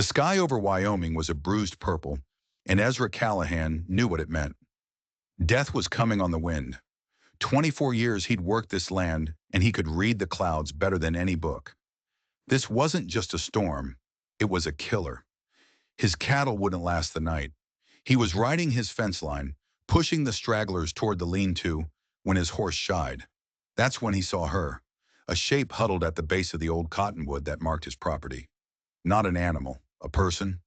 The sky over Wyoming was a bruised purple, and Ezra Callahan knew what it meant. Death was coming on the wind. 24 years he'd worked this land, and he could read the clouds better than any book. This wasn't just a storm, it was a killer. His cattle wouldn't last the night. He was riding his fence line, pushing the stragglers toward the lean-to, when his horse shied. That's when he saw her, a shape huddled at the base of the old cottonwood that marked his property. Not an animal, a person.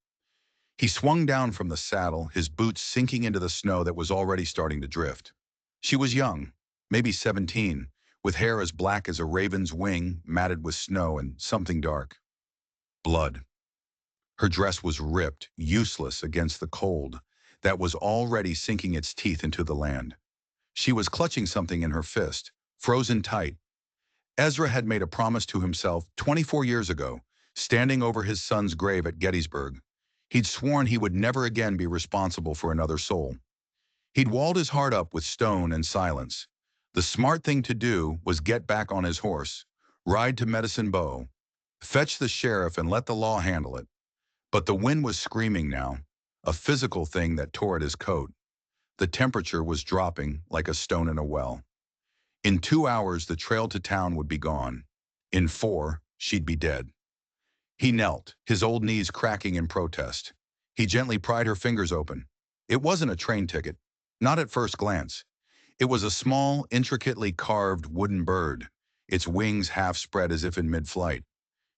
He swung down from the saddle, his boots sinking into the snow that was already starting to drift. She was young, maybe 17, with hair as black as a raven's wing, matted with snow and something dark. Blood. Her dress was ripped, useless against the cold that was already sinking its teeth into the land. She was clutching something in her fist, frozen tight. Ezra had made a promise to himself 24 years ago, standing over his son's grave at Gettysburg. He'd sworn he would never again be responsible for another soul. He'd walled his heart up with stone and silence. The smart thing to do was get back on his horse, ride to Medicine Bow, fetch the sheriff and let the law handle it. But the wind was screaming now, a physical thing that tore at his coat. The temperature was dropping like a stone in a well. In 2 hours, the trail to town would be gone. In 4, she'd be dead. He knelt, his old knees cracking in protest. He gently pried her fingers open. It wasn't a train ticket, not at first glance. It was a small, intricately carved wooden bird, its wings half spread as if in mid-flight.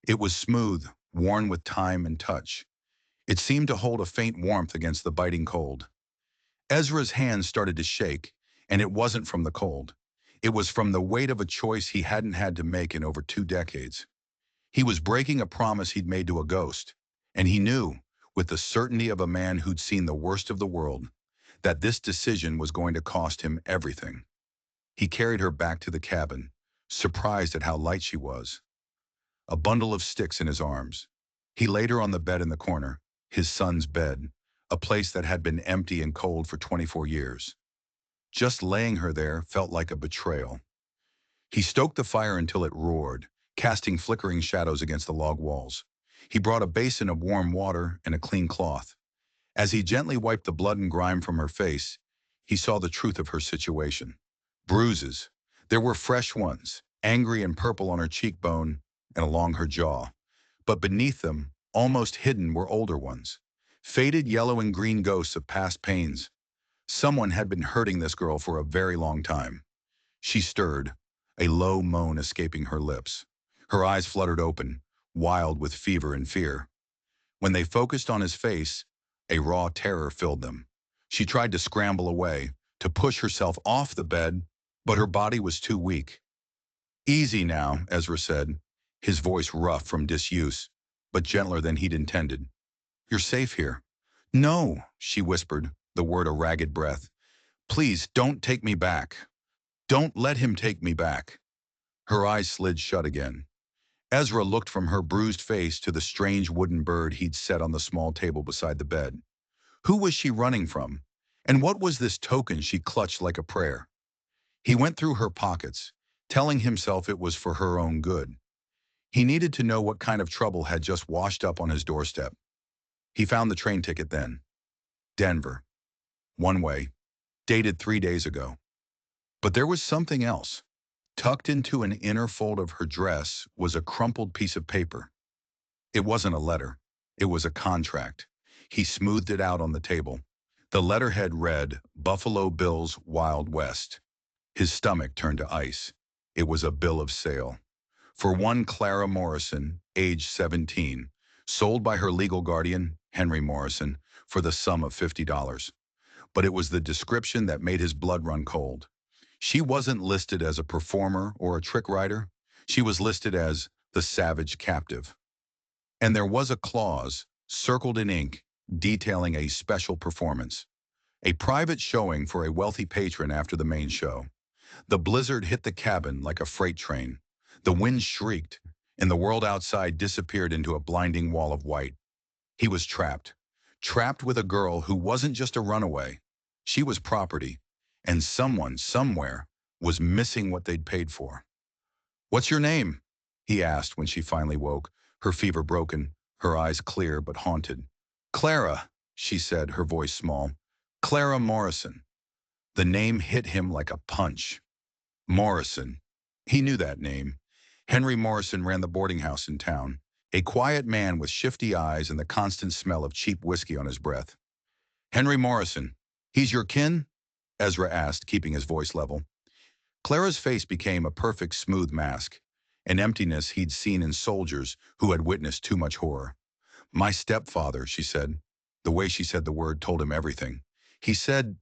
It was smooth, worn with time and touch. It seemed to hold a faint warmth against the biting cold. Ezra's hands started to shake, and it wasn't from the cold. It was from the weight of a choice he hadn't had to make in over 2 decades. He was breaking a promise he'd made to a ghost, and he knew, with the certainty of a man who'd seen the worst of the world, that this decision was going to cost him everything. He carried her back to the cabin, surprised at how light she was. A bundle of sticks in his arms. He laid her on the bed in the corner, his son's bed, a place that had been empty and cold for 24 years. Just laying her there felt like a betrayal. He stoked the fire until it roared, casting flickering shadows against the log walls. He brought a basin of warm water and a clean cloth. As he gently wiped the blood and grime from her face, he saw the truth of her situation. Bruises. There were fresh ones, angry and purple on her cheekbone and along her jaw. But beneath them, almost hidden, were older ones. Faded yellow and green ghosts of past pains. Someone had been hurting this girl for a very long time. She stirred, a low moan escaping her lips. Her eyes fluttered open, wild with fever and fear. When they focused on his face, a raw terror filled them. She tried to scramble away, to push herself off the bed, but her body was too weak. "Easy now," Ezra said, his voice rough from disuse, but gentler than he'd intended. "You're safe here." "No," she whispered, the word a ragged breath. "Please, don't take me back. Don't let him take me back." Her eyes slid shut again. Ezra looked from her bruised face to the strange wooden bird he'd set on the small table beside the bed. Who was she running from? And what was this token she clutched like a prayer? He went through her pockets, telling himself it was for her own good. He needed to know what kind of trouble had just washed up on his doorstep. He found the train ticket then. Denver. One way. Dated 3 days ago. But there was something else. Tucked into an inner fold of her dress was a crumpled piece of paper. It wasn't a letter. It was a contract. He smoothed it out on the table. The letterhead read, "Buffalo Bill's Wild West." His stomach turned to ice. It was a bill of sale. For one Clara Morrison, age 17, sold by her legal guardian, Henry Morrison, for the sum of $50. But it was the description that made his blood run cold. She wasn't listed as a performer or a trick writer. She was listed as the savage captive. And there was a clause, circled in ink, detailing a special performance. A private showing for a wealthy patron after the main show. The blizzard hit the cabin like a freight train. The wind shrieked, and the world outside disappeared into a blinding wall of white. He was trapped. Trapped with a girl who wasn't just a runaway. She was property. And someone, somewhere, was missing what they'd paid for. "What's your name?" he asked when she finally woke, her fever broken, her eyes clear but haunted. "Clara," she said, her voice small. "Clara Morrison." The name hit him like a punch. Morrison. He knew that name. Henry Morrison ran the boarding house in town, a quiet man with shifty eyes and the constant smell of cheap whiskey on his breath. "Henry Morrison. He's your kin?" Ezra asked, keeping his voice level. Clara's face became a perfect smooth mask, an emptiness he'd seen in soldiers who had witnessed too much horror. "My stepfather," she said. The way she said the word told him everything. "He said,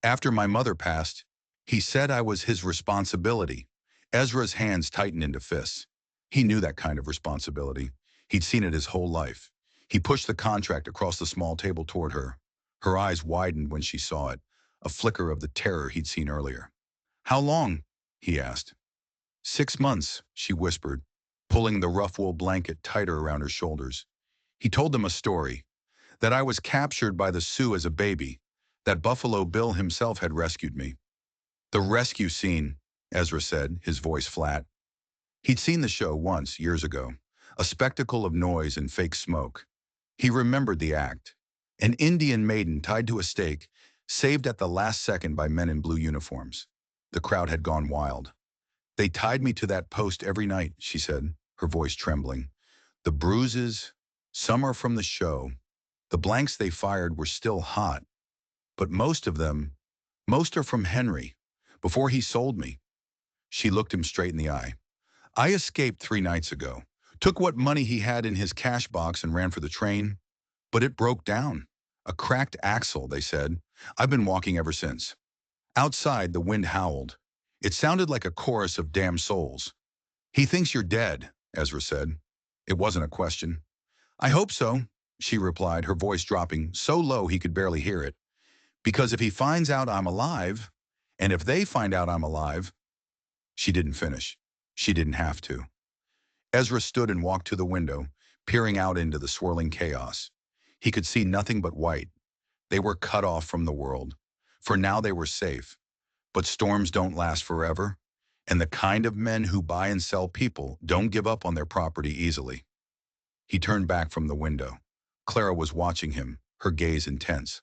after my mother passed, he said I was his responsibility." Ezra's hands tightened into fists. He knew that kind of responsibility. He'd seen it his whole life. He pushed the contract across the small table toward her. Her eyes widened when she saw it, a flicker of the terror he'd seen earlier. "How long?" he asked. "6 months," she whispered, pulling the rough wool blanket tighter around her shoulders. He told them a story, that I was captured by the Sioux as a baby, that Buffalo Bill himself had rescued me. "The rescue scene," Ezra said, his voice flat. He'd seen the show once, years ago, a spectacle of noise and fake smoke. He remembered the act. An Indian maiden tied to a stake, saved at the last second by men in blue uniforms. The crowd had gone wild. "They tied me to that post every night," she said, her voice trembling. "The bruises, some are from the show. The blanks they fired were still hot. But most are from Henry, before he sold me." She looked him straight in the eye. "I escaped 3 nights ago, took what money he had in his cash box and ran for the train. But it broke down. A cracked axle, they said. I've been walking ever since." Outside, the wind howled. It sounded like a chorus of damned souls. "He thinks you're dead," Ezra said. It wasn't a question. "I hope so," she replied, her voice dropping so low he could barely hear it. "Because if he finds out I'm alive, and if they find out I'm alive—" She didn't finish. She didn't have to. Ezra stood and walked to the window, peering out into the swirling chaos. He could see nothing but white. They were cut off from the world. For now they were safe. But storms don't last forever, and the kind of men who buy and sell people don't give up on their property easily. He turned back from the window. Clara was watching him, her gaze intense.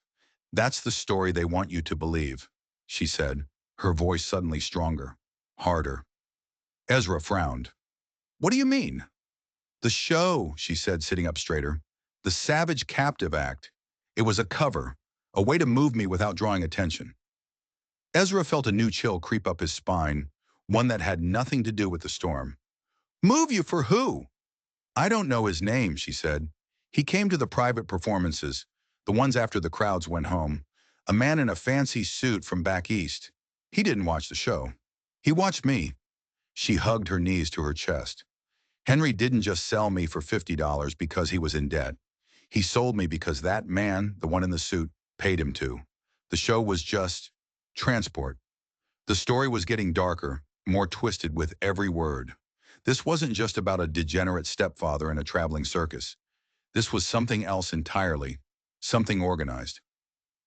"That's the story they want you to believe," she said, her voice suddenly stronger, harder. Ezra frowned. "What do you mean?" "The show," she said, sitting up straighter. "The Savage Captive Act. It was a cover, a way to move me without drawing attention." Ezra felt a new chill creep up his spine, one that had nothing to do with the storm. "Move you for who?" "I don't know his name," she said. "He came to the private performances, the ones after the crowds went home. A man in a fancy suit from back east. He didn't watch the show. He watched me." She hugged her knees to her chest. "Henry didn't just sell me for $50 because he was in debt. He sold me because that man, the one in the suit, paid him to. The show was just transport." The story was getting darker, more twisted with every word. This wasn't just about a degenerate stepfather in a traveling circus. This was something else entirely, something organized.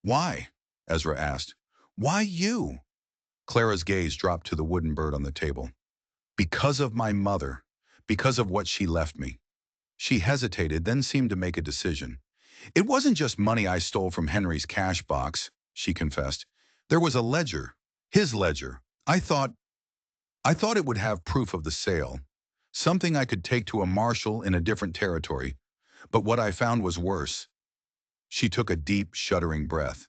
"Why?" Ezra asked. "Why you?" Clara's gaze dropped to the wooden bird on the table. "Because of my mother. Because of what she left me." She hesitated, then seemed to make a decision. "It wasn't just money I stole from Henry's cash box," she confessed. "There was a ledger. His ledger. I thought it would have proof of the sale. Something I could take to a marshal in a different territory. But what I found was worse." She took a deep, shuddering breath.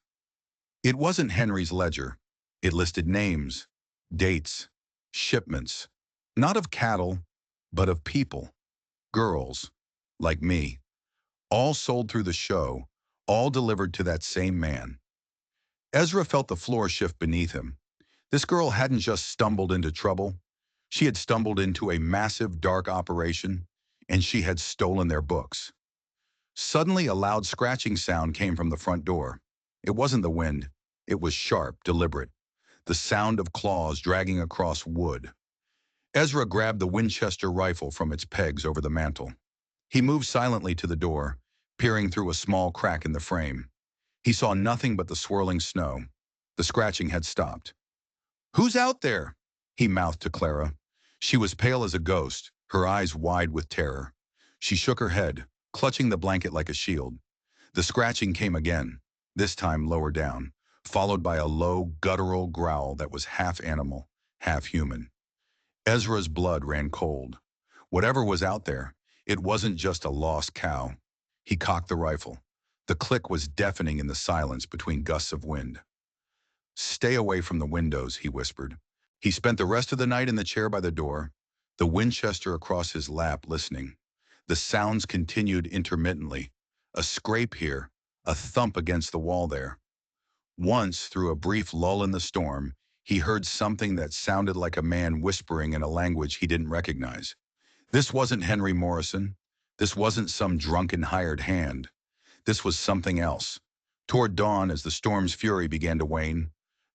It wasn't Henry's ledger. It listed names, dates, shipments. Not of cattle, but of people. Girls, like me. All sold through the show, all delivered to that same man. Ezra felt the floor shift beneath him. This girl hadn't just stumbled into trouble. She had stumbled into a massive, dark operation, and she had stolen their books. Suddenly, a loud scratching sound came from the front door. It wasn't the wind. It was sharp, deliberate. The sound of claws dragging across wood. Ezra grabbed the Winchester rifle from its pegs over the mantel. He moved silently to the door, peering through a small crack in the frame. He saw nothing but the swirling snow. The scratching had stopped. "Who's out there?" he mouthed to Clara. She was pale as a ghost, her eyes wide with terror. She shook her head. clutching the blanket like a shield. The scratching came again, this time lower down, followed by a low, guttural growl that was half animal, half human. Ezra's blood ran cold. Whatever was out there, it wasn't just a lost cow. He cocked the rifle. The click was deafening in the silence between gusts of wind. "Stay away from the windows," he whispered. He spent the rest of the night in the chair by the door, the Winchester across his lap, listening. The sounds continued intermittently. A scrape here, a thump against the wall there. Once, through a brief lull in the storm, he heard something that sounded like a man whispering in a language he didn't recognize. This wasn't Henry Morrison. This wasn't some drunken hired hand. This was something else. Toward dawn, as the storm's fury began to wane,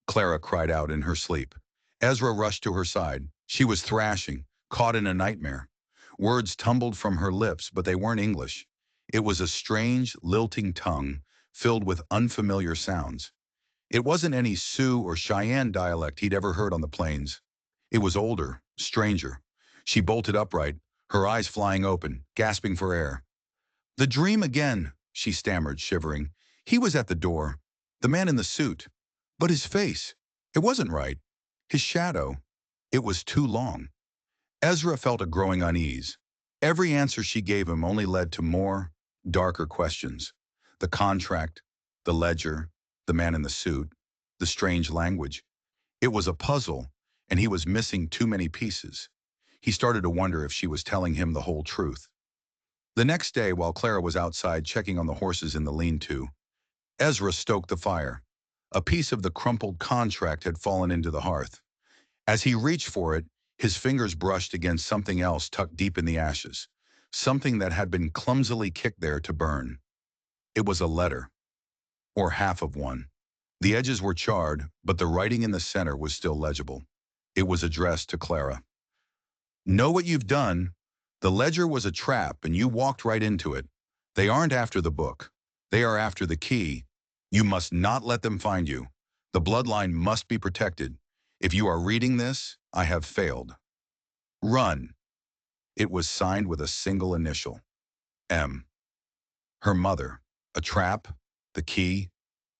Clara cried out in her sleep. Ezra rushed to her side. She was thrashing, caught in a nightmare. Words tumbled from her lips, but they weren't English. It was a strange, lilting tongue filled with unfamiliar sounds. It wasn't any Sioux or Cheyenne dialect he'd ever heard on the plains. It was older, stranger. She bolted upright, her eyes flying open, gasping for air. "The dream again," she stammered, shivering. He was at the door, the man in the suit. But his face, it wasn't right. His shadow, it was too long. Ezra felt a growing unease. Every answer she gave him only led to more, darker questions. The contract, the ledger, the man in the suit, the strange language. It was a puzzle, and he was missing too many pieces. He started to wonder if she was telling him the whole truth. The next day, while Clara was outside checking on the horses in the lean-to, Ezra stoked the fire. A piece of the crumpled contract had fallen into the hearth. As he reached for it, his fingers brushed against something else tucked deep in the ashes, something that had been clumsily kicked there to burn. It was a letter, or half of one. The edges were charred, but the writing in the center was still legible. It was addressed to Clara. "Know what you've done? The ledger was a trap, and you walked right into it. They aren't after the book. They are after the key. You must not let them find you. The bloodline must be protected. If you are reading this, I have failed. Run." It was signed with a single initial. M. Her mother. A trap? The key?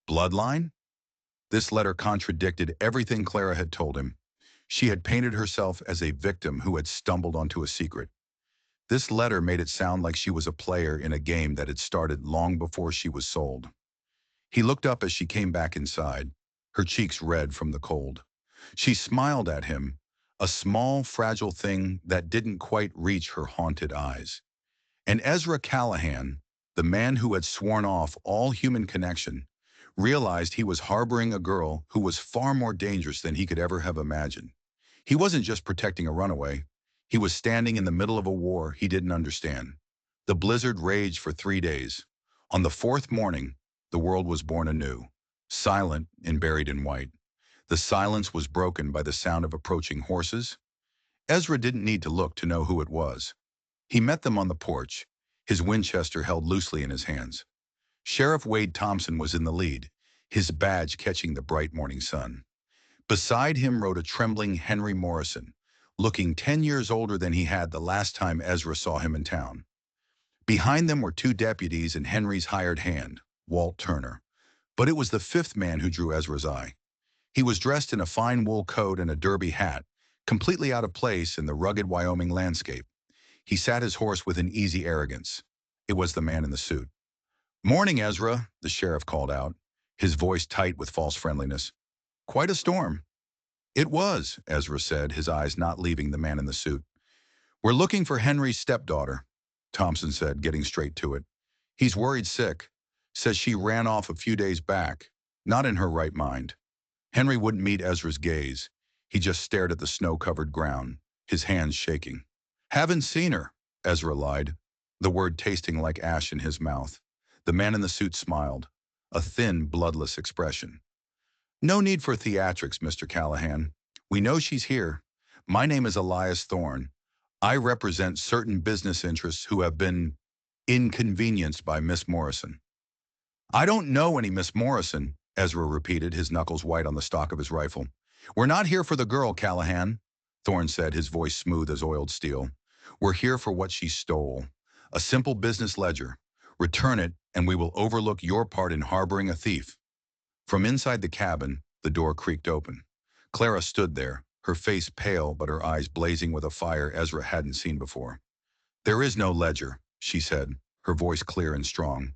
Bloodline? This letter contradicted everything Clara had told him. She had painted herself as a victim who had stumbled onto a secret. This letter made it sound like she was a player in a game that had started long before she was sold. He looked up as she came back inside, her cheeks red from the cold. She smiled at him, a small, fragile thing that didn't quite reach her haunted eyes. And Ezra Callahan, the man who had sworn off all human connection, realized he was harboring a girl who was far more dangerous than he could ever have imagined. He wasn't just protecting a runaway. He was standing in the middle of a war he didn't understand. The blizzard raged for 3 days. On the fourth morning, the world was born anew, silent and buried in white. The silence was broken by the sound of approaching horses. Ezra didn't need to look to know who it was. He met them on the porch, his Winchester held loosely in his hands. Sheriff Wade Thompson was in the lead, his badge catching the bright morning sun. Beside him rode a trembling Henry Morrison, looking 10 years older than he had the last time Ezra saw him in town. Behind them were 2 deputies and Henry's hired hand, Walt Turner. But it was the 5th man who drew Ezra's eye. He was dressed in a fine wool coat and a derby hat, completely out of place in the rugged Wyoming landscape. He sat his horse with an easy arrogance. It was the man in the suit. "Morning, Ezra," the sheriff called out, his voice tight with false friendliness. "Quite a storm." "It was," Ezra said, his eyes not leaving the man in the suit. "We're looking for Henry's stepdaughter," Thompson said, getting straight to it. "He's worried sick. Says she ran off a few days back, not in her right mind." Henry wouldn't meet Ezra's gaze. He just stared at the snow-covered ground, his hands shaking. "Haven't seen her," Ezra lied, the word tasting like ash in his mouth. The man in the suit smiled, a thin, bloodless expression. "No need for theatrics, Mr. Callahan. We know she's here. My name is Elias Thorne. I represent certain business interests who have been inconvenienced by Miss Morrison." "I don't know any Miss Morrison," Ezra repeated, his knuckles white on the stock of his rifle. "We're not here for the girl, Callahan," Thorne said, his voice smooth as oiled steel. "We're here for what she stole. A simple business ledger. Return it, and we will overlook your part in harboring a thief. From inside the cabin, the door creaked open. Clara stood there, her face pale but her eyes blazing with a fire Ezra hadn't seen before. "There is no ledger," she said, her voice clear and strong.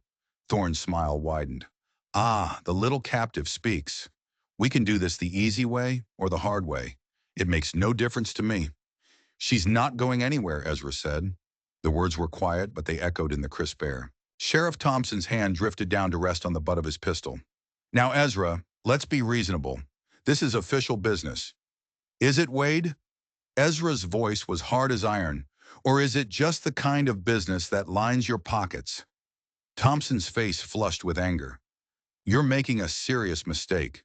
Thorne's smile widened. "Ah, the little captive speaks. We can do this the easy way or the hard way. It makes no difference to me." "She's not going anywhere," Ezra said. The words were quiet, but they echoed in the crisp air. Sheriff Thompson's hand drifted down to rest on the butt of his pistol. "Now, Ezra, let's be reasonable. This is official business. Is it, Wade?" Ezra's voice was hard as iron. "Or is it just the kind of business that lines your pockets?" Thompson's face flushed with anger. "You're making a serious mistake."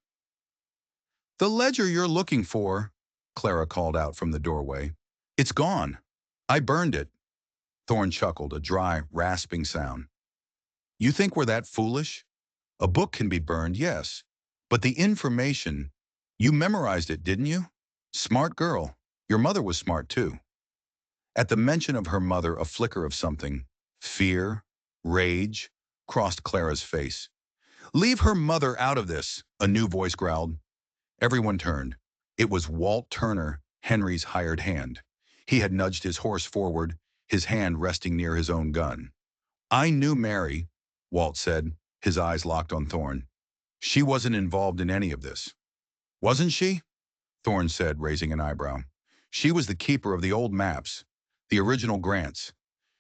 "The ledger you're looking for," Clara called out from the doorway. "It's gone. I burned it." Thorne chuckled, a dry, rasping sound. "You think we're that foolish? A book can be burned, yes. But the information, you memorized it, didn't you? Smart girl. Your mother was smart, too." At the mention of her mother, a flicker of something, fear, rage, crossed Clara's face. "Leave her mother out of this," a new voice growled. Everyone turned. It was Walt Turner, Henry's hired hand. He had nudged his horse forward, his hand resting near his own gun. "I knew Mary," Walt said, his eyes locked on Thorne. "She wasn't involved in any of this." "Wasn't she?" Thorne said, raising an eyebrow. "She was the keeper of the old maps, the original grants.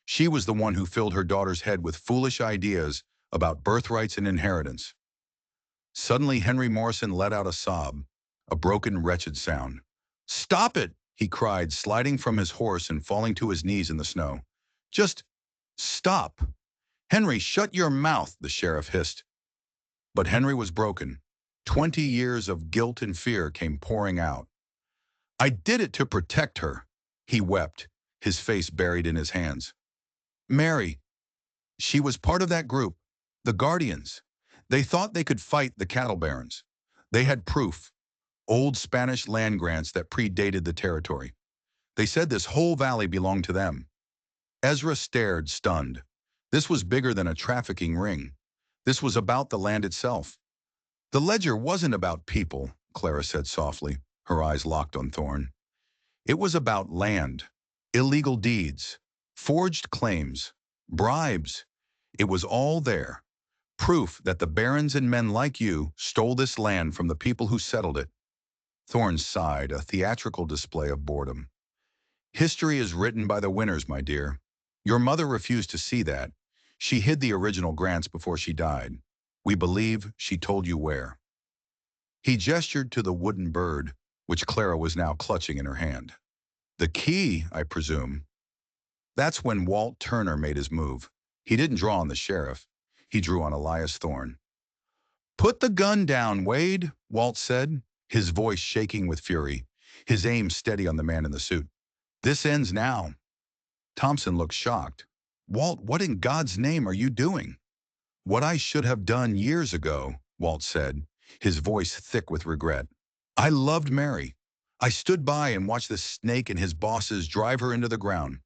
She was the one who filled her daughter's head with foolish ideas about birthrights and inheritance." Suddenly, Henry Morrison let out a sob, a broken, wretched sound. "Stop it!" he cried, sliding from his horse and falling to his knees in the snow. "Just stop." "Henry, shut your mouth," the sheriff hissed. But Henry was broken. 20 years of guilt and fear came pouring out. "I did it to protect her," he wept, his face buried in his hands. "Mary, she was part of that group, the Guardians. They thought they could fight the cattle barons. They had proof, old Spanish land grants that predated the territory. They said this whole valley belonged to them." Ezra stared, stunned. This was bigger than a trafficking ring. This was about the land itself. "The ledger wasn't about people," Clara said softly, her eyes locked on Thorne. "It was about land, illegal deeds, forged claims, bribes. It was all there. Proof that the barons and men like you stole this land from the people who settled it." Thorne sighed, a theatrical display of boredom. "History is written by the winners, my dear. Your mother refused to see that. She hid the original grants before she died. We believe she told you where." He gestured to the wooden bird, which Clara was now clutching in her hand. "The key, I presume." That's when Walt Turner made his move. He didn't draw on the sheriff. He drew on Elias Thorne. "Put the gun down, Wade," Walt said, his voice shaking with fury, his aim steady on the man in the suit. "This ends now." Thompson looked shocked. "Walt, what in God's name are you doing?" "What I should have done years ago," Walt said, his voice thick with regret. "I loved Mary. I stood by and watched the snake and his bosses drive her into the ground.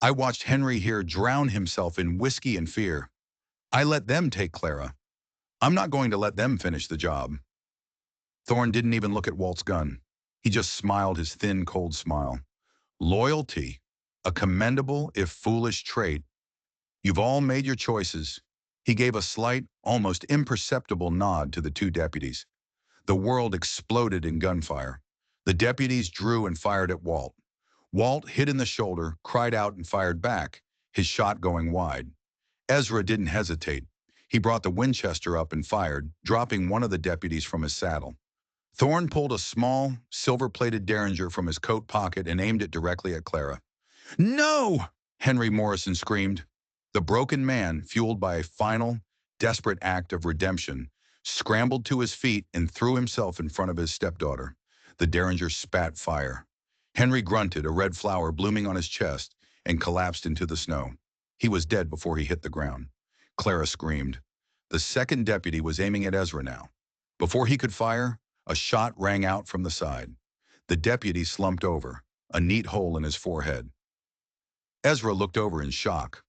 I watched Henry here drown himself in whiskey and fear. I let them take Clara. I'm not going to let them finish the job." Thorne didn't even look at Walt's gun. He just smiled his thin, cold smile. "Loyalty, a commendable, if foolish, trait. You've all made your choices." He gave a slight, almost imperceptible nod to the two deputies. The world exploded in gunfire. The deputies drew and fired at Walt. Walt, hit in the shoulder, cried out and fired back, his shot going wide. Ezra didn't hesitate. He brought the Winchester up and fired, dropping one of the deputies from his saddle. Thorne pulled a small, silver-plated derringer from his coat pocket and aimed it directly at Clara. "No!" Henry Morrison screamed. The broken man, fueled by a final, desperate act of redemption, scrambled to his feet and threw himself in front of his stepdaughter. The derringer spat fire. Henry grunted, a red flower blooming on his chest, and collapsed into the snow. He was dead before he hit the ground. Clara screamed. The second deputy was aiming at Ezra now. Before he could fire, a shot rang out from the side. The deputy slumped over, a neat hole in his forehead. Ezra looked over in shock.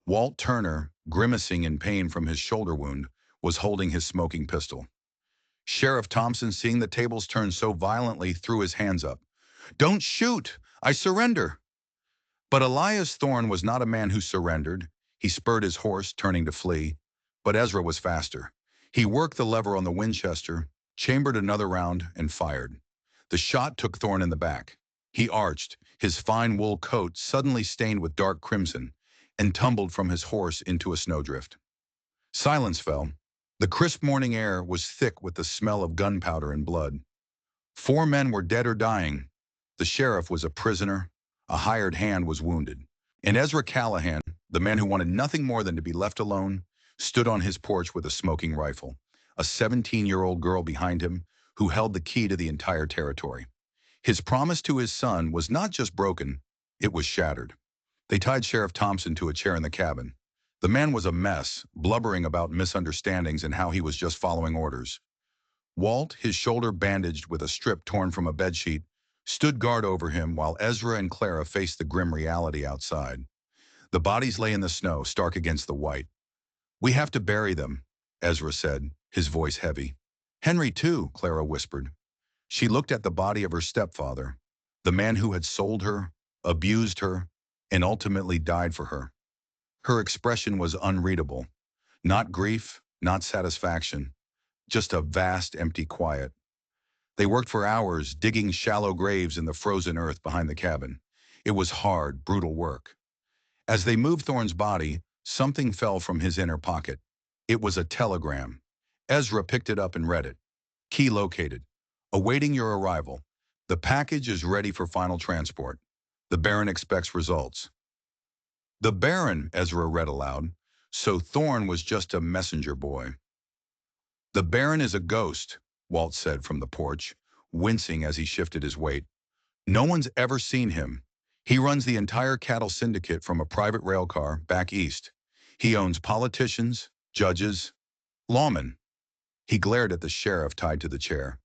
Walt Turner, grimacing in pain from his shoulder wound, was holding his smoking pistol. Sheriff Thompson, seeing the tables turn so violently, threw his hands up. "Don't shoot! I surrender!" But Elias Thorne was not a man who surrendered. He spurred his horse, turning to flee. But Ezra was faster. He worked the lever on the Winchester, chambered another round, and fired. The shot took Thorne in the back. He arched, his fine wool coat suddenly stained with dark crimson, and tumbled from his horse into a snowdrift. Silence fell. The crisp morning air was thick with the smell of gunpowder and blood. 4 men were dead or dying. The sheriff was a prisoner. A hired hand was wounded. And Ezra Callahan, the man who wanted nothing more than to be left alone, stood on his porch with a smoking rifle, a 17-year-old girl behind him who held the key to the entire territory. His promise to his son was not just broken, it was shattered. They tied Sheriff Thompson to a chair in the cabin. The man was a mess, blubbering about misunderstandings and how he was just following orders. Walt, his shoulder bandaged with a strip torn from a bedsheet, stood guard over him while Ezra and Clara faced the grim reality outside. The bodies lay in the snow, stark against the white. "We have to bury them," Ezra said, his voice heavy. "Henry, too," Clara whispered. She looked at the body of her stepfather, the man who had sold her, abused her, and ultimately died for her. Her expression was unreadable. Not grief, not satisfaction, just a vast, empty quiet. They worked for hours, digging shallow graves in the frozen earth behind the cabin. It was hard, brutal work. As they moved Thorne's body, something fell from his inner pocket. It was a telegram. Ezra picked it up and read it. "Key located. Awaiting your arrival. The package is ready for final transport. The Baron expects results." "The Baron," Ezra read aloud. So Thorne was just a messenger boy. "The Baron is a ghost," Walt said from the porch, wincing as he shifted his weight. "No one's ever seen him. He runs the entire cattle syndicate from a private rail car back east. He owns politicians, judges, lawmen." He glared at the sheriff tied to the chair.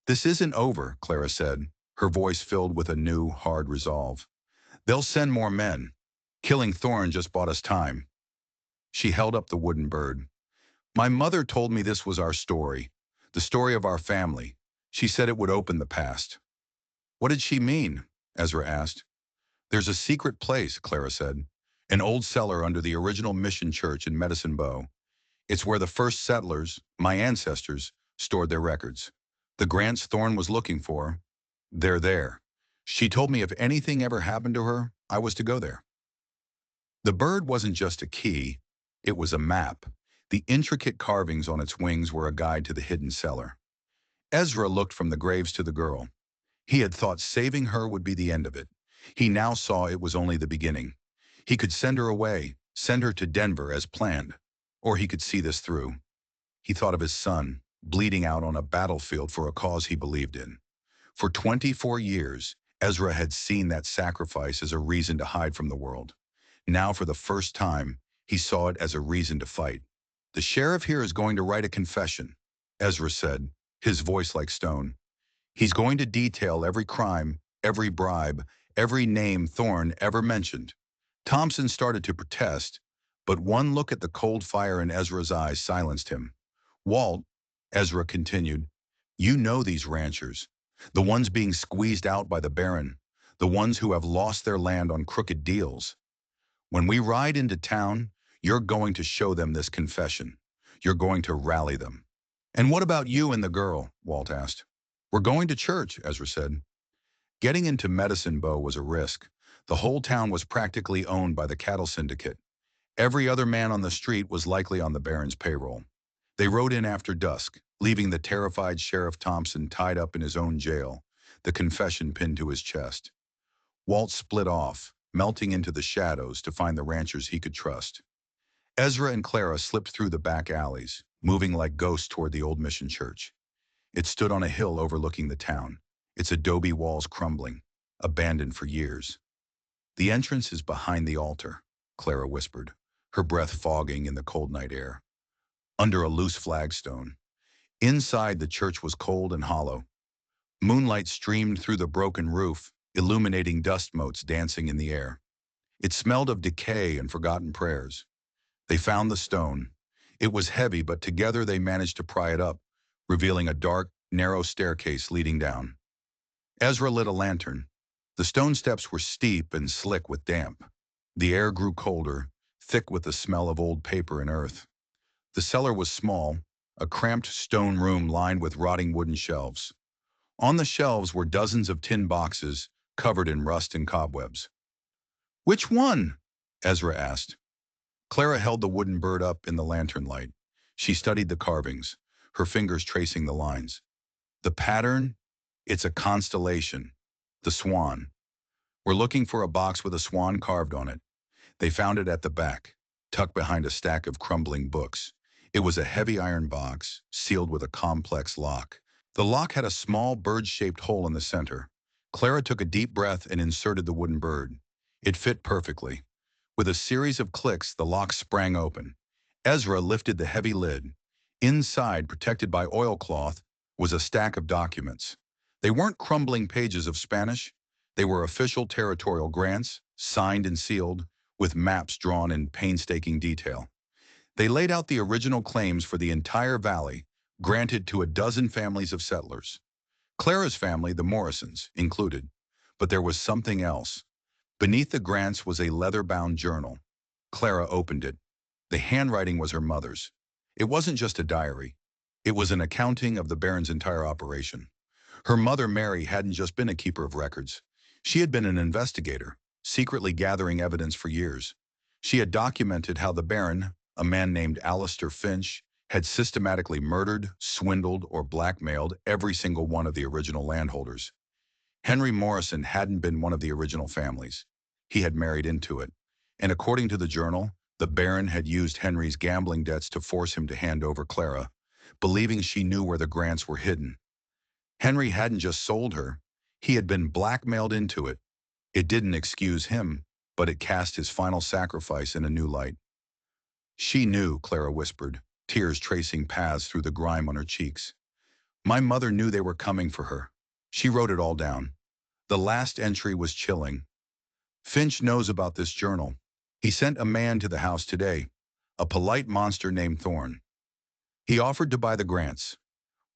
"This isn't over," Clara said, her voice filled with a new, hard resolve. "They'll send more men. Killing Thorne just bought us time." She held up the wooden bird. "My mother told me this was our story, the story of our family. She said it would open the past." "What did she mean?" Ezra asked. "There's a secret place," Clara said. "An old cellar under the original mission church in Medicine Bow. It's where the first settlers, my ancestors, stored their records. The grants Thorne was looking for, they're there. She told me if anything ever happened to her, I was to go there." The bird wasn't just a key, it was a map. The intricate carvings on its wings were a guide to the hidden cellar. Ezra looked from the graves to the girl. He had thought saving her would be the end of it. He now saw it was only the beginning. He could send her away, send her to Denver as planned. Or he could see this through. He thought of his son, bleeding out on a battlefield for a cause he believed in. For 24 years, Ezra had seen that sacrifice as a reason to hide from the world. Now, for the first time, he saw it as a reason to fight. "The sheriff here is going to write a confession," Ezra said, his voice like stone. "He's going to detail every crime, every bribe, every name Thorne ever mentioned." Thompson started to protest, but one look at the cold fire in Ezra's eyes silenced him. "Walt," Ezra continued, "you know these ranchers, the ones being squeezed out by the Baron, the ones who have lost their land on crooked deals. When we ride into town, you're going to show them this confession. You're going to rally them." "And what about you and the girl?" Walt asked. "We're going to church," Ezra said. Getting into Medicine Bow was a risk. The whole town was practically owned by the cattle syndicate. Every other man on the street was likely on the Baron's payroll. They rode in after dusk, leaving the terrified Sheriff Thompson tied up in his own jail, the confession pinned to his chest. Walt split off, melting into the shadows to find the ranchers he could trust. Ezra and Clara slipped through the back alleys, moving like ghosts toward the old mission church. It stood on a hill overlooking the town, its adobe walls crumbling, abandoned for years. "The entrance is behind the altar," Clara whispered, her breath fogging in the cold night air. "Under a loose flagstone." Inside, the church was cold and hollow. Moonlight streamed through the broken roof, illuminating dust motes dancing in the air. It smelled of decay and forgotten prayers. They found the stone. It was heavy, but together they managed to pry it up, revealing a dark, narrow staircase leading down. Ezra lit a lantern. The stone steps were steep and slick with damp. The air grew colder, thick with the smell of old paper and earth. The cellar was small, a cramped stone room lined with rotting wooden shelves. On the shelves were dozens of tin boxes, covered in rust and cobwebs. "Which one?" Ezra asked. Clara held the wooden bird up in the lantern light. She studied the carvings, her fingers tracing the lines. "The pattern? It's a constellation. The swan. We're looking for a box with a swan carved on it." They found it at the back, tucked behind a stack of crumbling books. It was a heavy iron box, sealed with a complex lock. The lock had a small bird-shaped hole in the center. Clara took a deep breath and inserted the wooden bird. It fit perfectly. With a series of clicks, the lock sprang open. Ezra lifted the heavy lid. Inside, protected by oilcloth, was a stack of documents. They weren't crumbling pages of Spanish. They were official territorial grants, signed and sealed, with maps drawn in painstaking detail. They laid out the original claims for the entire valley, granted to a dozen families of settlers. Clara's family, the Morrisons, included. But there was something else. Beneath the grants was a leather-bound journal. Clara opened it. The handwriting was her mother's. It wasn't just a diary. It was an accounting of the Baron's entire operation. Her mother, Mary, hadn't just been a keeper of records. She had been an investigator, secretly gathering evidence for years. She had documented how the Baron, a man named Alistair Finch, had systematically murdered, swindled, or blackmailed every single one of the original landholders. Henry Morrison hadn't been one of the original families. He had married into it. And according to the journal, the Baron had used Henry's gambling debts to force him to hand over Clara, believing she knew where the grants were hidden. Henry hadn't just sold her. He had been blackmailed into it. It didn't excuse him, but it cast his final sacrifice in a new light. "She knew," Clara whispered, tears tracing paths through the grime on her cheeks. "My mother knew they were coming for her. She wrote it all down." The last entry was chilling. "Finch knows about this journal. He sent a man to the house today, a polite monster named Thorne. He offered to buy the grants.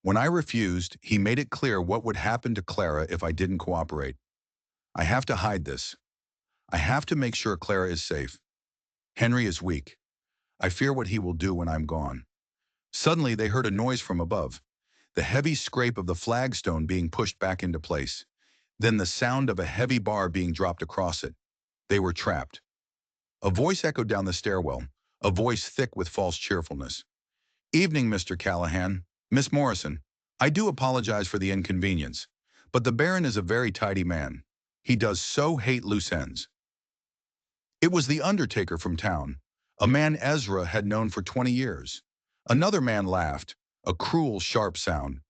When I refused, he made it clear what would happen to Clara if I didn't cooperate. I have to hide this. I have to make sure Clara is safe. Henry is weak. I fear what he will do when I'm gone." Suddenly, they heard a noise from above, the heavy scrape of the flagstone being pushed back into place, then the sound of a heavy bar being dropped across it. They were trapped. A voice echoed down the stairwell, a voice thick with false cheerfulness. "Evening, Mr. Callahan. Miss Morrison. I do apologize for the inconvenience, but the Baron is a very tidy man. He does so hate loose ends." It was the undertaker from town, a man Ezra had known for 20 years. Another man laughed, a cruel, sharp sound.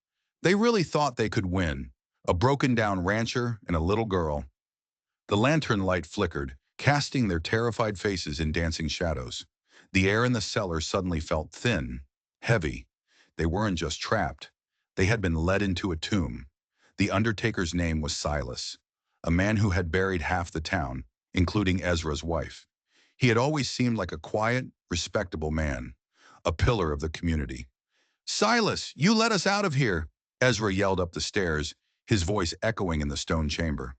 They really thought they could win. A broken-down rancher and a little girl. The lantern light flickered, casting their terrified faces in dancing shadows. The air in the cellar suddenly felt thin, heavy. They weren't just trapped. They had been led into a tomb. The undertaker's name was Silas, a man who had buried half the town, including Ezra's wife. He had always seemed like a quiet, respectable man, a pillar of the community. "Silas, you let us out of here!" Ezra yelled up the stairs, his voice echoing in the stone chamber.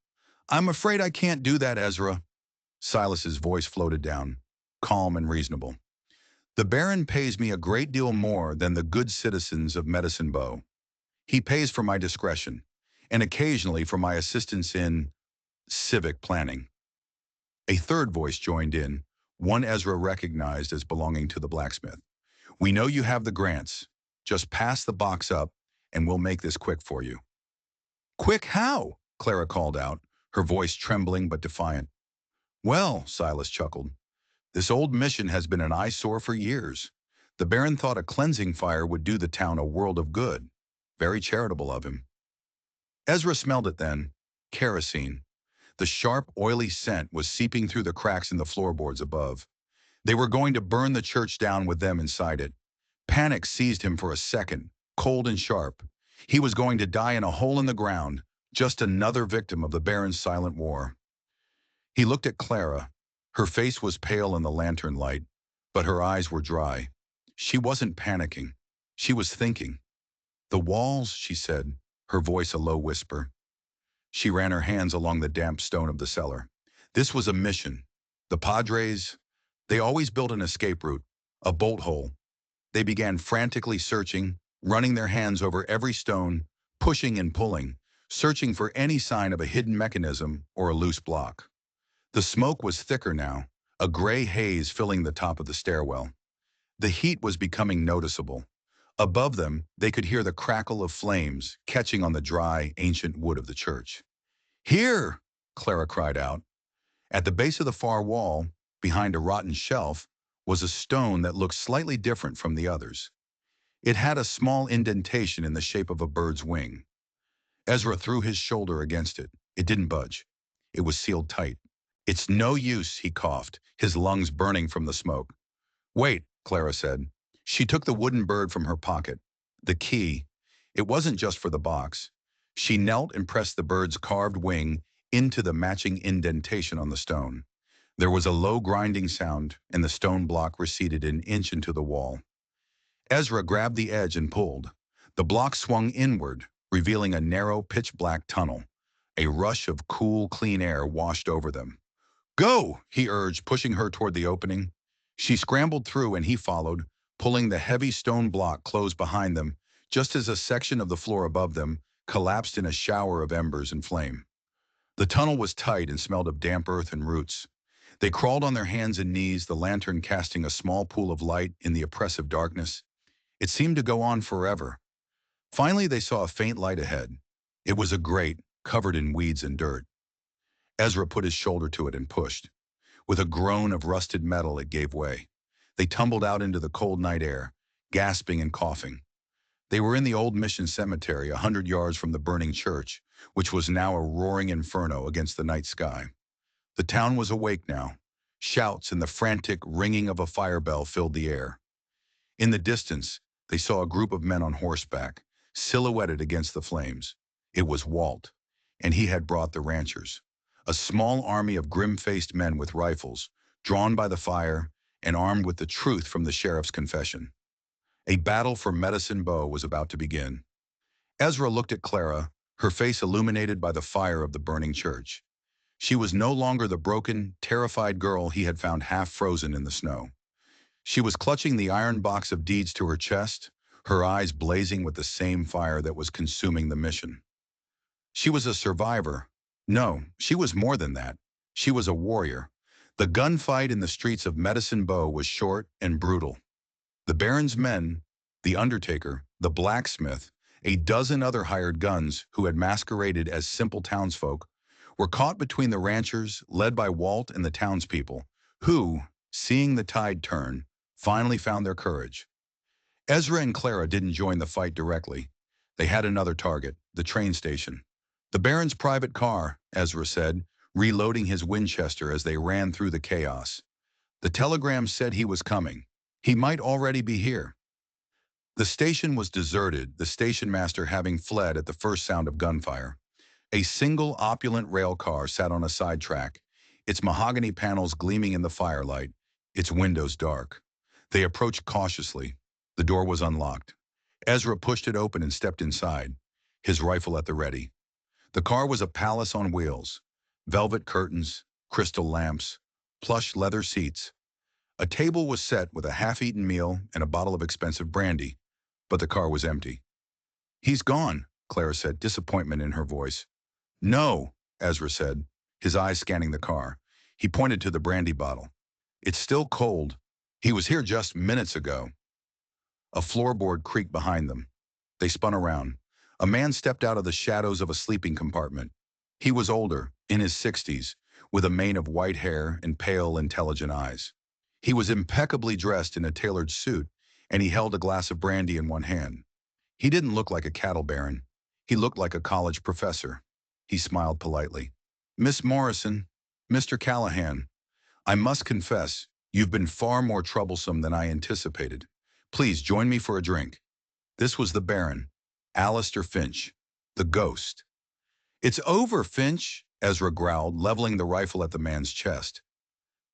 "I'm afraid I can't do that, Ezra." Silas's voice floated down, calm and reasonable. "The Baron pays me a great deal more than the good citizens of Medicine Bow. He pays for my discretion, and occasionally for my assistance in civic planning." A third voice joined in, one Ezra recognized as belonging to the blacksmith. "We know you have the grants. Just pass the box up, and we'll make this quick for you." "Quick how?" Clara called out, her voice trembling but defiant. "Well," Silas chuckled, "this old mission has been an eyesore for years. The Baron thought a cleansing fire would do the town a world of good. Very charitable of him." Ezra smelled it then. Kerosene. The sharp, oily scent was seeping through the cracks in the floorboards above. They were going to burn the church down with them inside it. Panic seized him for a second, cold and sharp. He was going to die in a hole in the ground, just another victim of the Baron's silent war. He looked at Clara. Her face was pale in the lantern light, but her eyes were dry. She wasn't panicking. She was thinking. "The walls," she said, her voice a low whisper. She ran her hands along the damp stone of the cellar. This was a mission. The Padres, they always built an escape route, a bolt hole. They began frantically searching, running their hands over every stone, pushing and pulling, searching for any sign of a hidden mechanism or a loose block. The smoke was thicker now, a gray haze filling the top of the stairwell. The heat was becoming noticeable. Above them, they could hear the crackle of flames catching on the dry, ancient wood of the church. "Here!" Clara cried out. At the base of the far wall, behind a rotten shelf, was a stone that looked slightly different from the others. It had a small indentation in the shape of a bird's wing. Ezra threw his shoulder against it. It didn't budge. It was sealed tight. "It's no use," he coughed, his lungs burning from the smoke. "Wait," Clara said. She took the wooden bird from her pocket. The key. It wasn't just for the box. She knelt and pressed the bird's carved wing into the matching indentation on the stone. There was a low grinding sound, and the stone block receded an inch into the wall. Ezra grabbed the edge and pulled. The block swung inward, revealing a narrow, pitch-black tunnel. A rush of cool, clean air washed over them. "Go!" he urged, pushing her toward the opening. She scrambled through and he followed, pulling the heavy stone block closed behind them, just as a section of the floor above them collapsed in a shower of embers and flame. The tunnel was tight and smelled of damp earth and roots. They crawled on their hands and knees, the lantern casting a small pool of light in the oppressive darkness. It seemed to go on forever. Finally, they saw a faint light ahead. It was a grate, covered in weeds and dirt. Ezra put his shoulder to it and pushed. With a groan of rusted metal, it gave way. They tumbled out into the cold night air, gasping and coughing. They were in the old mission cemetery, 100 yards from the burning church, which was now a roaring inferno against the night sky. The town was awake now. Shouts and the frantic ringing of a fire bell filled the air. In the distance, they saw a group of men on horseback, silhouetted against the flames. It was Walt, and he had brought the ranchers. A small army of grim-faced men with rifles, drawn by the fire and armed with the truth from the sheriff's confession. A battle for Medicine Bow was about to begin. Ezra looked at Clara, her face illuminated by the fire of the burning church. She was no longer the broken, terrified girl he had found half frozen in the snow. She was clutching the iron box of deeds to her chest, her eyes blazing with the same fire that was consuming the mission. She was a survivor. No, she was more than that. She was a warrior. The gunfight in the streets of Medicine Bow was short and brutal. The Baron's men, the undertaker, the blacksmith, a dozen other hired guns who had masqueraded as simple townsfolk, were caught between the ranchers led by Walt and the townspeople, who, seeing the tide turn, finally found their courage. Ezra and Clara didn't join the fight directly. They had another target, the train station. "The Baron's private car," Ezra said, reloading his Winchester as they ran through the chaos. "The telegram said he was coming. He might already be here." The station was deserted, the station master having fled at the first sound of gunfire. A single opulent rail car sat on a sidetrack, its mahogany panels gleaming in the firelight, its windows dark. They approached cautiously. The door was unlocked. Ezra pushed it open and stepped inside, his rifle at the ready. The car was a palace on wheels. Velvet curtains, crystal lamps, plush leather seats. A table was set with a half-eaten meal and a bottle of expensive brandy, but the car was empty. "He's gone," Clara said, disappointment in her voice. "No," Ezra said, his eyes scanning the car. He pointed to the brandy bottle. "It's still cold. He was here just minutes ago." A floorboard creaked behind them. They spun around. A man stepped out of the shadows of a sleeping compartment. He was older, in his 60s, with a mane of white hair and pale, intelligent eyes. He was impeccably dressed in a tailored suit, and he held a glass of brandy in one hand. He didn't look like a cattle baron. He looked like a college professor. He smiled politely. "Miss Morrison, Mr. Callahan, I must confess, you've been far more troublesome than I anticipated. Please join me for a drink." This was the Baron, Alistair Finch, the ghost. "It's over, Finch," Ezra growled, leveling the rifle at the man's chest.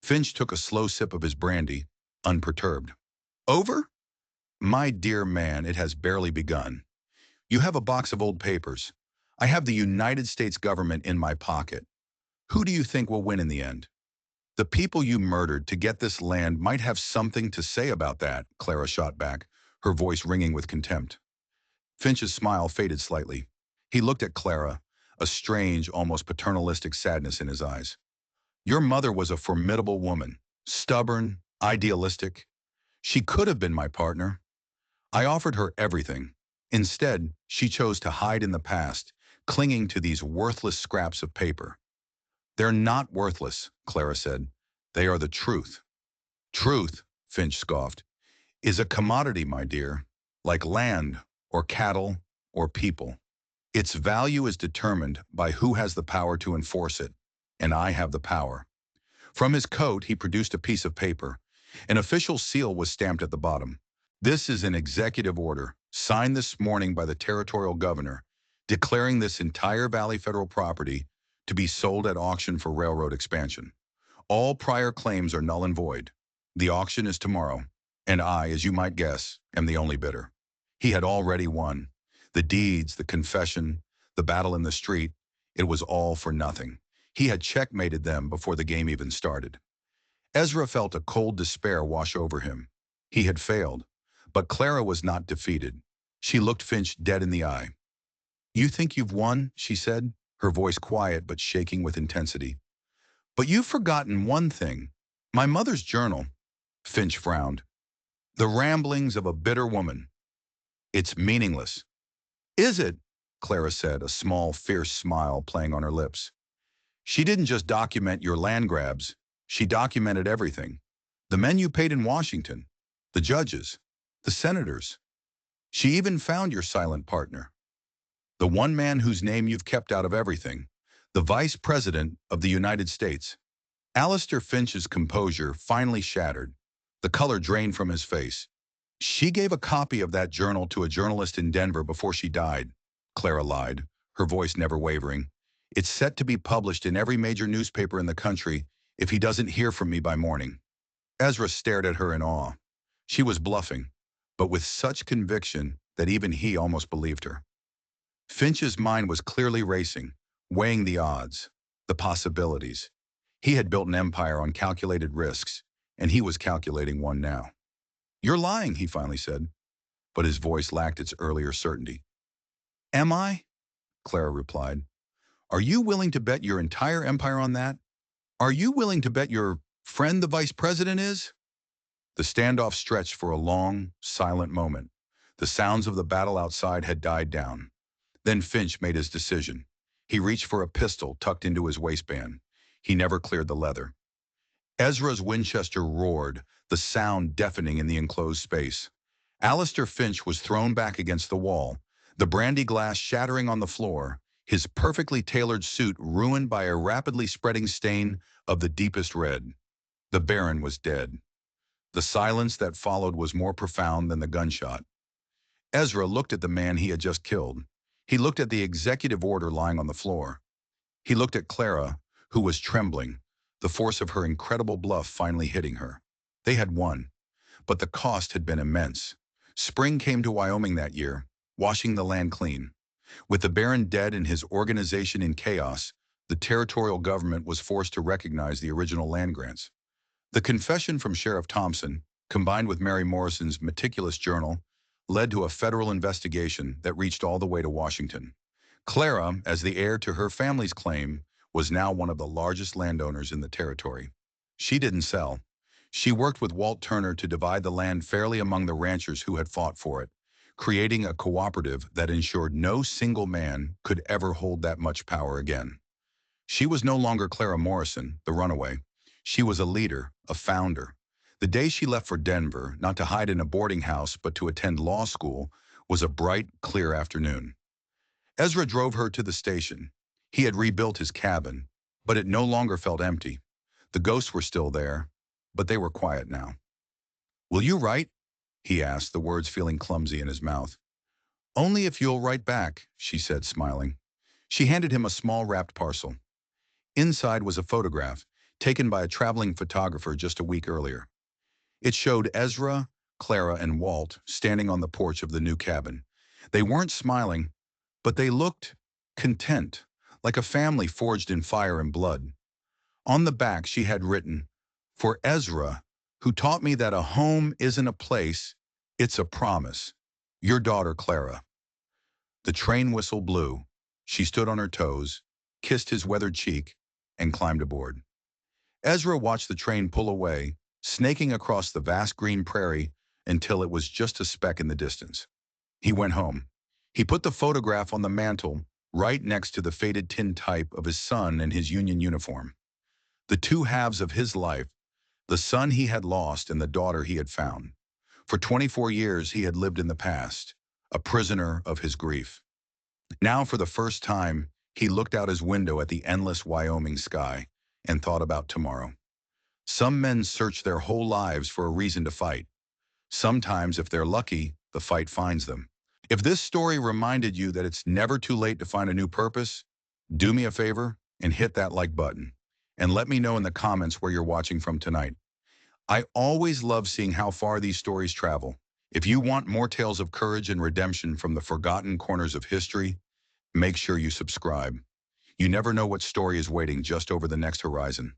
Finch took a slow sip of his brandy, unperturbed. Over? My dear man, it has barely begun. You have a box of old papers. I have the United States government in my pocket. Who do you think will win in the end? The people you murdered to get this land might have something to say about that, Clara shot back, her voice ringing with contempt. Finch's smile faded slightly. He looked at Clara, a strange, almost paternalistic sadness in his eyes. Your mother was a formidable woman, stubborn, idealistic. She could have been my partner. I offered her everything. Instead, she chose to hide in the past, clinging to these worthless scraps of paper. They're not worthless, Clara said. They are the truth. Truth, Finch scoffed, is a commodity, my dear, like land or cattle or people. Its value is determined by who has the power to enforce it, and I have the power. From his coat, he produced a piece of paper. An official seal was stamped at the bottom. This is an executive order, signed this morning by the territorial governor, declaring this entire valley federal property to be sold at auction for railroad expansion. All prior claims are null and void. The auction is tomorrow, and I, as you might guess, am the only bidder. He had already won. The deeds, the confession, the battle in the street, it was all for nothing. He had checkmated them before the game even started. Ezra felt a cold despair wash over him. He had failed, but Clara was not defeated. She looked Finch dead in the eye. You think you've won, she said, her voice quiet but shaking with intensity. But you've forgotten one thing. My mother's journal. Finch frowned. The ramblings of a bitter woman. It's meaningless. Is it? Clara said, a small, fierce smile playing on her lips. She didn't just document your land grabs. She documented everything. The men you paid in Washington, the judges, the senators. She even found your silent partner, the one man whose name you've kept out of everything, the Vice President of the United States. Alistair Finch's composure finally shattered. The color drained from his face. She gave a copy of that journal to a journalist in Denver before she died, Clara lied, her voice never wavering. It's set to be published in every major newspaper in the country if he doesn't hear from me by morning. Ezra stared at her in awe. She was bluffing, but with such conviction that even he almost believed her. Finch's mind was clearly racing, weighing the odds, the possibilities. He had built an empire on calculated risks, and he was calculating one now. You're lying, he finally said, but his voice lacked its earlier certainty. Am I? Clara replied. Are you willing to bet your entire empire on that? Are you willing to bet your friend the vice president is? The standoff stretched for a long, silent moment. The sounds of the battle outside had died down. Then Finch made his decision. He reached for a pistol tucked into his waistband. He never cleared the leather. Ezra's Winchester roared, the sound deafening in the enclosed space. Alistair Finch was thrown back against the wall, the brandy glass shattering on the floor, his perfectly tailored suit ruined by a rapidly spreading stain of the deepest red. The Baron was dead. The silence that followed was more profound than the gunshot. Ezra looked at the man he had just killed. He looked at the executive order lying on the floor. He looked at Clara, who was trembling, the force of her incredible bluff finally hitting her. They had won, but the cost had been immense. Spring came to Wyoming that year, washing the land clean. With the Baron dead and his organization in chaos, the territorial government was forced to recognize the original land grants. The confession from Sheriff Thompson, combined with Mary Morrison's meticulous journal, led to a federal investigation that reached all the way to Washington. Clara, as the heir to her family's claim, was now one of the largest landowners in the territory. She didn't sell. She worked with Walt Turner to divide the land fairly among the ranchers who had fought for it, creating a cooperative that ensured no single man could ever hold that much power again. She was no longer Clara Morrison, the runaway. She was a leader, a founder. The day she left for Denver, not to hide in a boarding house but to attend law school, was a bright, clear afternoon. Ezra drove her to the station. He had rebuilt his cabin, but it no longer felt empty. The ghosts were still there, but they were quiet now. Will you write? He asked, the words feeling clumsy in his mouth. Only if you'll write back, she said, smiling. She handed him a small wrapped parcel. Inside was a photograph, taken by a traveling photographer just a week earlier. It showed Ezra, Clara, and Walt standing on the porch of the new cabin. They weren't smiling, but they looked content, like a family forged in fire and blood. On the back, she had written, "For Ezra, who taught me that a home isn't a place, it's a promise. Your daughter, Clara." The train whistle blew. She stood on her toes, kissed his weathered cheek, and climbed aboard. Ezra watched the train pull away, snaking across the vast green prairie until it was just a speck in the distance. He went home. He put the photograph on the mantel, right next to the faded tintype of his son in his Union uniform. The two halves of his life, the son he had lost and the daughter he had found. For 24 years he had lived in the past, a prisoner of his grief. Now for the first time, he looked out his window at the endless Wyoming sky and thought about tomorrow. Some men search their whole lives for a reason to fight. Sometimes, if they're lucky, the fight finds them. If this story reminded you that it's never too late to find a new purpose, do me a favor and hit that like button. And let me know in the comments where you're watching from tonight. I always love seeing how far these stories travel. If you want more tales of courage and redemption from the forgotten corners of history, make sure you subscribe. You never know what story is waiting just over the next horizon.